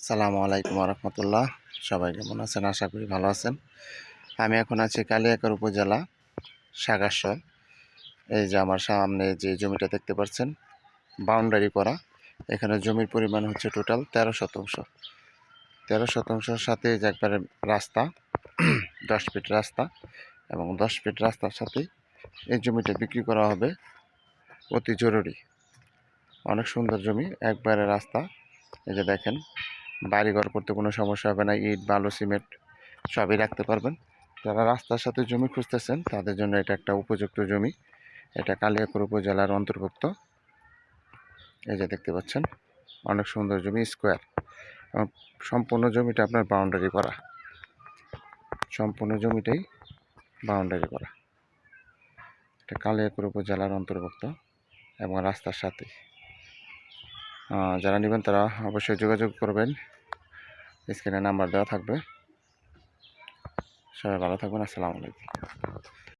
আসসালামু আলাইকুম রহমতুল্লাহ। সবাই কেমন আছেন? আশা করি ভালো আছেন। আমি এখন আছি কালিয়াকৈর উপজেলা সাগারসর। এই যে আমার সামনে যে জমিটা দেখতে পাচ্ছেন, বাউন্ডারি করা। এখানে জমির পরিমাণ হচ্ছে টোটাল 13 শতাংশ। 13 শতাংশের সাথে যে একবারে রাস্তা 10 ফিট রাস্তা, এবং 10 ফিট রাস্তার সাথে এই জমিটা বিক্রি করা হবে অতি জরুরি। অনেক সুন্দর জমি, একবারে রাস্তা। এই যে দেখেন, বাড়িঘর করতে কোনো সমস্যা হবে না। ইট, বালু, সিমেন্ট সবই রাখতে পারবেন। যারা রাস্তার সাথে জমি খুঁজতেছেন তাদের জন্য এটা একটা উপযুক্ত জমি। এটা কালিয়াকৈর উপজেলার অন্তর্ভুক্ত। এই যে দেখতে পাচ্ছেন, অনেক সুন্দর জমি, স্কোয়ার, এবং সম্পূর্ণ জমিটা আপনার বাউন্ডারি করা। সম্পূর্ণ জমিটাই বাউন্ডারি করা। এটা কালিয়াকৈর উপজেলার অন্তর্ভুক্ত এবং রাস্তার সাথে। যারা নেবেন তারা অবশ্যই যোগাযোগ করবেন। স্ক্রিনে নাম্বার দেওয়া থাকবে। সবাই ভালো থাকবেন। আসসালামু আলাইকুম।